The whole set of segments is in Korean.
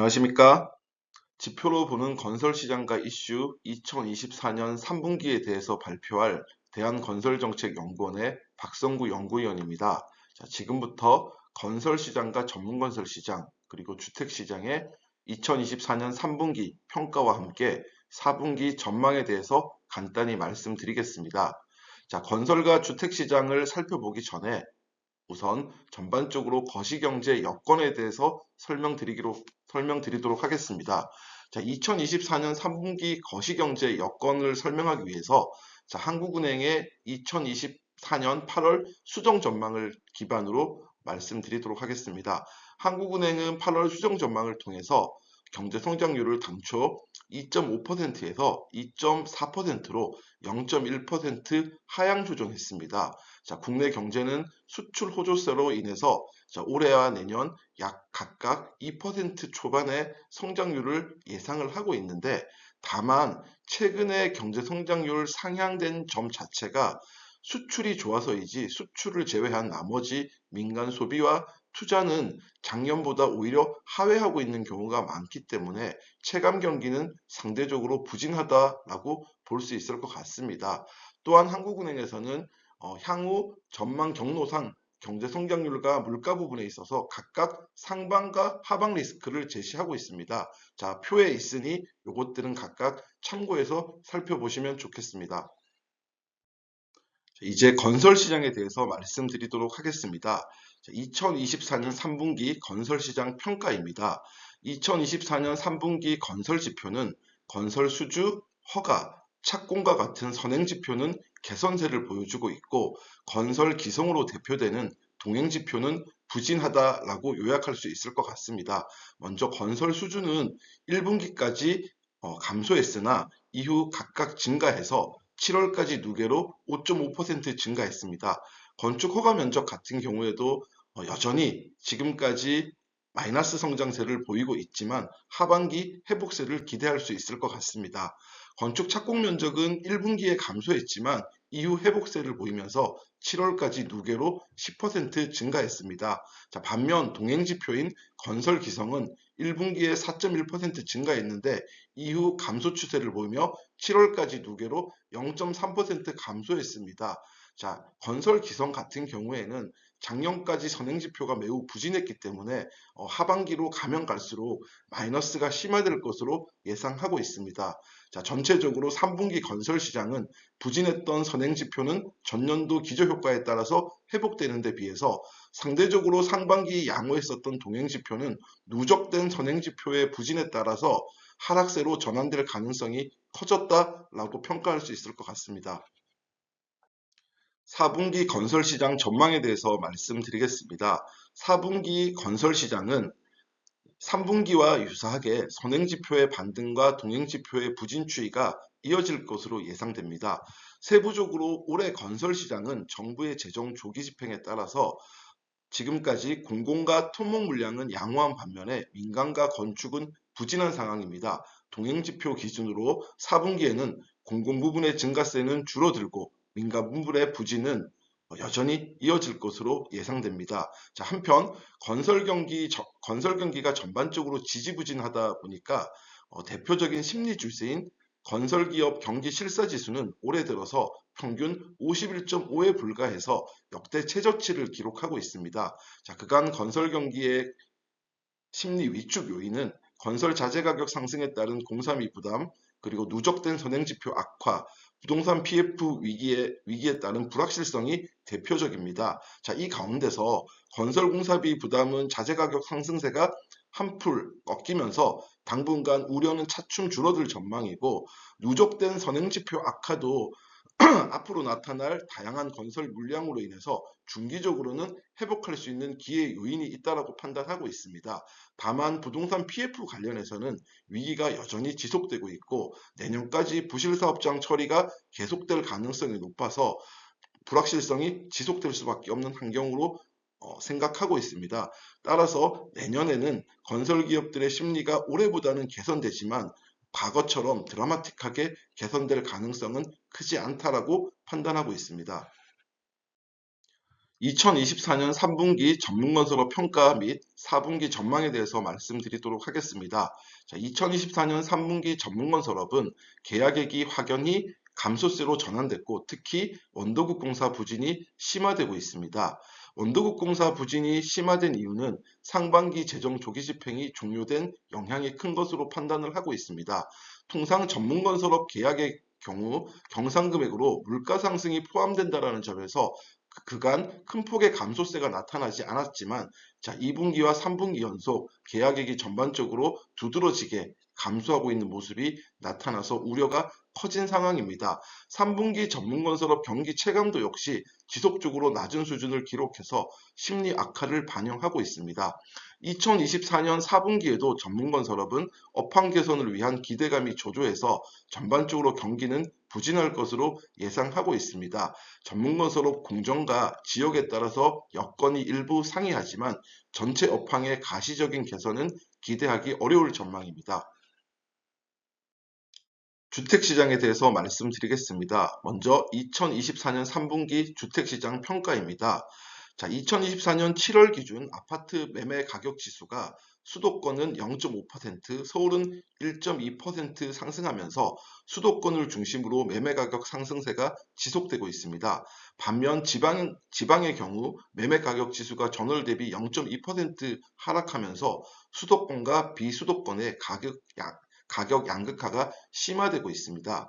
안녕하십니까? 지표로 보는 건설시장과 이슈 2024년 3분기에 대해서 발표할 대한건설정책연구원의 박성구 연구위원입니다. 자, 지금부터 건설시장과 전문건설시장 그리고 주택시장의 2024년 3분기 평가와 함께 4분기 전망에 대해서 간단히 말씀드리겠습니다. 자, 건설과 주택시장을 살펴보기 전에 우선 전반적으로 거시경제 여건에 대해서 설명드리도록 하겠습니다. 자, 2024년 3분기 거시경제 여건을 설명하기 위해서 자, 한국은행의 2024년 8월 수정 전망을 기반으로 말씀드리도록 하겠습니다. 한국은행은 8월 수정 전망을 통해서 경제 성장률을 당초 2.5%에서 2.4%로 0.1% 하향 조정했습니다. 자, 국내 경제는 수출 호조세로 인해서 자, 올해와 내년 약 각각 2% 초반의 성장률을 예상을 하고 있는데 다만 최근에 경제 성장률 상향된 점 자체가 수출이 좋아서이지 수출을 제외한 나머지 민간 소비와 투자는 작년보다 오히려 하회하고 있는 경우가 많기 때문에 체감 경기는 상대적으로 부진하다라고 볼 수 있을 것 같습니다. 또한 한국은행에서는 향후 전망 경로상 경제 성장률과 물가 부분에 있어서 각각 상방과 하방 리스크를 제시하고 있습니다. 자, 표에 있으니 이것들은 각각 참고해서 살펴보시면 좋겠습니다. 이제 건설 시장에 대해서 말씀드리도록 하겠습니다. 2024년 3분기 건설 시장 평가입니다. 2024년 3분기 건설 지표는 건설 수주, 허가, 착공과 같은 선행 지표는 개선세를 보여주고 있고 건설 기성으로 대표되는 동행 지표는 부진하다라고 요약할 수 있을 것 같습니다. 먼저 건설 수주는 1분기까지 감소했으나 이후 각각 증가해서 7월까지 누계로 5.5% 증가했습니다. 건축 허가 면적 같은 경우에도 여전히 지금까지 마이너스 성장세를 보이고 있지만 하반기 회복세를 기대할 수 있을 것 같습니다. 건축 착공 면적은 1분기에 감소했지만 이후 회복세를 보이면서 7월까지 누계로 10% 증가했습니다. 자, 반면 동행지표인 건설 기성은 1분기에 4.1% 증가했는데 이후 감소 추세를 보이며 7월까지 누계로 0.3% 감소했습니다. 자, 건설 기성 같은 경우에는 작년까지 선행지표가 매우 부진했기 때문에 하반기로 가면 갈수록 마이너스가 심화될 것으로 예상하고 있습니다. 자, 전체적으로 3분기 건설 시장은 부진했던 선행지표는 전년도 기저효과에 따라서 회복되는 데 비해서 상대적으로 상반기 양호했었던 동행지표는 누적된 선행지표의 부진에 따라서 하락세로 전환될 가능성이 커졌다라고 평가할 수 있을 것 같습니다. 4분기 건설시장 전망에 대해서 말씀드리겠습니다. 4분기 건설시장은 3분기와 유사하게 선행지표의 반등과 동행지표의 부진 추이가 이어질 것으로 예상됩니다. 세부적으로 올해 건설시장은 정부의 재정 조기 집행에 따라서 지금까지 공공과 토목 물량은 양호한 반면에 민간과 건축은 부진한 상황입니다. 동행지표 기준으로 4분기에는 공공 부분의 증가세는 줄어들고 민간 부분의 부진은 여전히 이어질 것으로 예상됩니다. 자, 한편 건설 경기가 전반적으로 지지부진하다 보니까 대표적인 심리 줄세인 건설기업 경기 실사지수는 올해 들어서 평균 51.5에 불과해서 역대 최저치를 기록하고 있습니다. 자, 그간 건설 경기의 심리 위축 요인은 건설 자재 가격 상승에 따른 공사비 부담, 그리고 누적된 선행지표 악화, 부동산 PF 위기에 따른 불확실성이 대표적입니다. 자, 이 가운데서 건설 공사비 부담은 자재 가격 상승세가 한풀 꺾이면서 당분간 우려는 차츰 줄어들 전망이고 누적된 선행지표 악화도 앞으로 나타날 다양한 건설 물량으로 인해서 중기적으로는 회복할 수 있는 기회 요인이 있다고 판단하고 있습니다. 다만 부동산 PF 관련해서는 위기가 여전히 지속되고 있고 내년까지 부실사업장 처리가 계속될 가능성이 높아서 불확실성이 지속될 수밖에 없는 환경으로 생각하고 있습니다. 따라서 내년에는 건설기업들의 심리가 올해보다는 개선되지만 과거처럼 드라마틱하게 개선될 가능성은 크지 않다라고 판단하고 있습니다. 2024년 3분기 전문건설업 평가 및 4분기 전망에 대해서 말씀드리도록 하겠습니다. 자, 2024년 3분기 전문건설업은 계약액이 확연히 감소세로 전환됐고 특히 원도국 공사 부진이 심화되고 있습니다. 원도국 공사 부진이 심화된 이유는 상반기 재정 조기 집행이 종료된 영향이 큰 것으로 판단을 하고 있습니다. 통상 전문건설업 계약의 경우 경상금액으로 물가 상승이 포함된다는 점에서 그간 큰 폭의 감소세가 나타나지 않았지만 2분기와 3분기 연속 계약액이 전반적으로 두드러지게 감소하고 있는 모습이 나타나서 우려가 커진 상황입니다. 3분기 전문건설업 경기 체감도 역시 지속적으로 낮은 수준을 기록해서 심리 악화를 반영하고 있습니다. 2024년 4분기에도 전문건설업은 업황 개선을 위한 기대감이 조조해서 전반적으로 경기는 부진할 것으로 예상하고 있습니다. 전문건설업 공정과 지역에 따라서 여건이 일부 상이하지만 전체 업황의 가시적인 개선은 기대하기 어려울 전망입니다. 주택시장에 대해서 말씀드리겠습니다. 먼저 2024년 3분기 주택시장 평가입니다. 자, 2024년 7월 기준 아파트 매매 가격 지수가 수도권은 0.5%, 서울은 1.2% 상승하면서 수도권을 중심으로 매매 가격 상승세가 지속되고 있습니다. 반면 지방의 경우 매매 가격 지수가 전월 대비 0.2% 하락하면서 수도권과 비수도권의 가격 양극화가 심화되고 있습니다.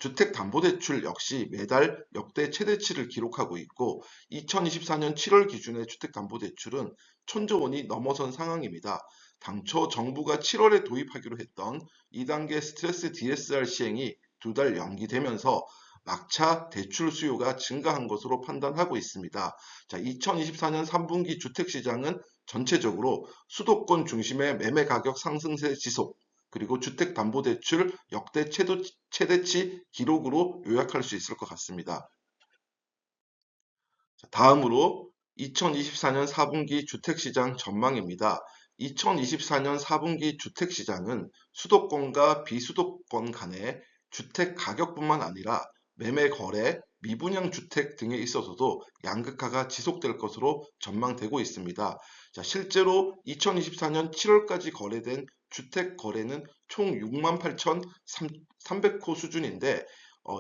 주택담보대출 역시 매달 역대 최대치를 기록하고 있고 2024년 7월 기준의 주택담보대출은 1,000조 원이 넘어선 상황입니다. 당초 정부가 7월에 도입하기로 했던 2단계 스트레스 DSR 시행이 2달 연기되면서 막차 대출 수요가 증가한 것으로 판단하고 있습니다. 자, 2024년 3분기 주택시장은 전체적으로 수도권 중심의 매매 가격 상승세 지속, 그리고 주택담보대출 역대 최대치 기록으로 요약할 수 있을 것 같습니다. 다음으로 2024년 4분기 주택시장 전망입니다. 2024년 4분기 주택시장은 수도권과 비수도권 간의 주택 가격뿐만 아니라 매매 거래, 미분양 주택 등에 있어서도 양극화가 지속될 것으로 전망되고 있습니다. 자, 실제로 2024년 7월까지 거래된 주택 거래는 총 68,300호 수준인데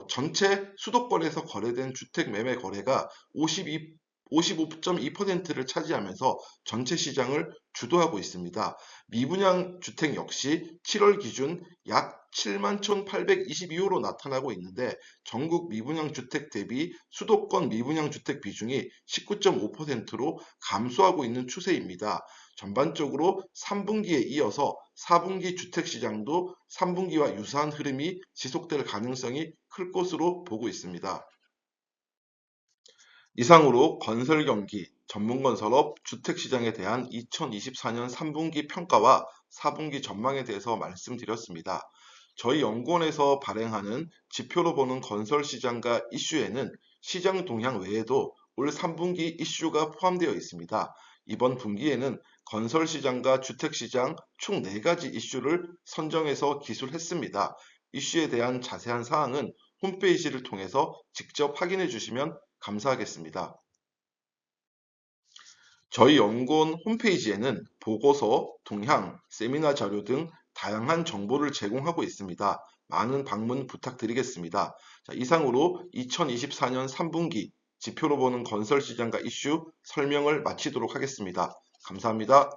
전체 수도권에서 거래된 주택 매매 거래가 55.2%를 차지하면서 전체 시장을 주도하고 있습니다. 미분양 주택 역시 7월 기준 약 71,822호로 나타나고 있는데 전국 미분양 주택 대비 수도권 미분양 주택 비중이 19.5%로 감소하고 있는 추세입니다. 전반적으로 3분기에 이어서 4분기 주택시장도 3분기와 유사한 흐름이 지속될 가능성이 클 것으로 보고 있습니다. 이상으로 건설경기, 전문건설업, 주택시장에 대한 2024년 3분기 평가와 4분기 전망에 대해서 말씀드렸습니다. 저희 연구원에서 발행하는 지표로 보는 건설시장과 이슈에는 시장 동향 외에도 올 3분기 이슈가 포함되어 있습니다. 이번 분기에는 건설시장과 주택시장 총 4가지 이슈를 선정해서 기술했습니다. 이슈에 대한 자세한 사항은 홈페이지를 통해서 직접 확인해 주시면 감사하겠습니다. 저희 연구원 홈페이지에는 보고서, 동향, 세미나 자료 등 다양한 정보를 제공하고 있습니다. 많은 방문 부탁드리겠습니다. 자, 이상으로 2024년 3분기 지표로 보는 건설시장과 이슈 설명을 마치도록 하겠습니다. 감사합니다.